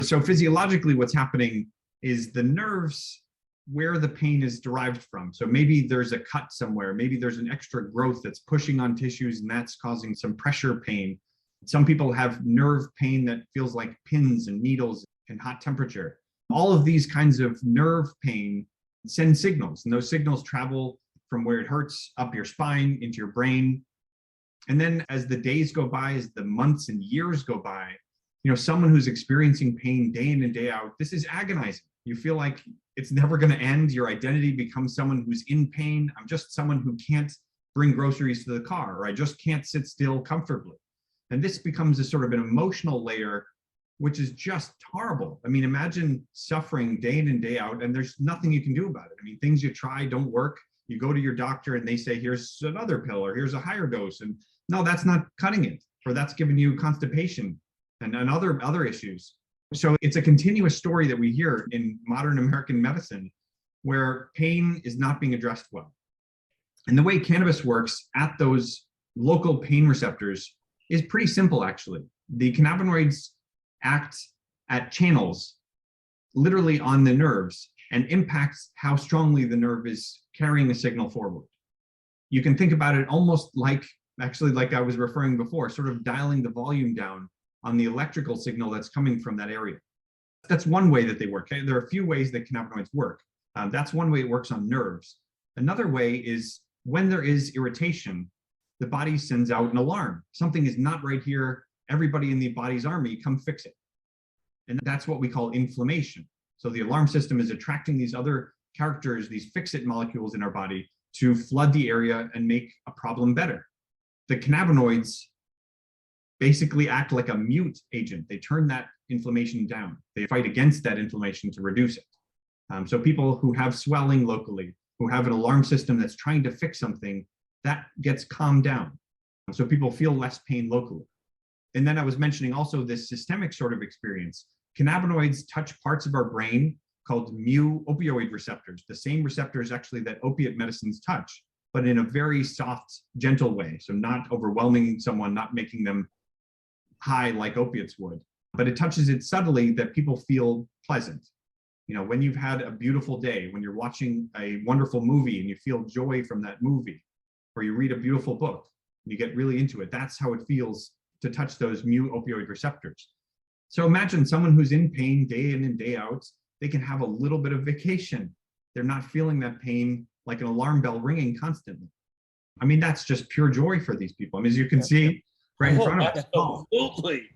So physiologically, what's happening is the nerves where the pain is derived from. So maybe there's a cut somewhere, maybe there's an extra growth that's pushing on tissues and that's causing some pressure pain. Some people have nerve pain that feels like pins and needles and hot temperature. All of these kinds of nerve pain send signals, and those signals travel from where it hurts up your spine into your brain. And then as the days go by, as the months and years go by, someone who's experiencing pain day in and day out, this is agonizing. You feel like it's never going to end. Your identity becomes someone who's in pain. I'm just someone who can't bring groceries to the car, or I just can't sit still comfortably. And this becomes a sort of an emotional layer, which is just horrible. I mean, imagine suffering day in and day out, and there's nothing you can do about it. I mean, things you try don't work. You go to your doctor and they say, here's another pill, or here's a higher dose. And no, that's not cutting it, or that's giving you constipation and other issues. So it's a continuous story that we hear in modern American medicine where pain is not being addressed well. And the way cannabis works at those local pain receptors is pretty simple, actually. The cannabinoids act at channels literally on the nerves and impacts how strongly the nerve is carrying a signal forward. You can think about it almost like I was referring before, sort of dialing the volume down on the electrical signal that's coming from that area. That's one way that they work. There are a few ways that cannabinoids work. That's one way it works on nerves. Another way is when there is irritation, the body sends out an alarm. Something is not right here. Everybody in the body's army, come fix it. And that's what we call inflammation. So the alarm system is attracting these other characters, these fix-it molecules in our body to flood the area and make a problem better. The cannabinoids basically act like a mute agent. They turn that inflammation down. They fight against that inflammation to reduce it. So people who have swelling locally, who have an alarm system that's trying to fix something, that gets calmed down. So people feel less pain locally. And then I was mentioning also this systemic sort of experience. Cannabinoids touch parts of our brain called mu-opioid receptors, the same receptors actually that opiate medicines touch, but in a very soft, gentle way. So not overwhelming someone, not making them high like opiates would, but it touches it subtly that people feel pleasant. When you've had a beautiful day, when you're watching a wonderful movie and you feel joy from that movie, or you read a beautiful book and you get really into it, that's how it feels to touch those mu-opioid receptors. So imagine someone who's in pain day in and day out, they can have a little bit of vacation. They're not feeling that pain like an alarm bell ringing constantly. I mean, that's just pure joy for these people. I mean, as you can see right in front of us. Absolutely.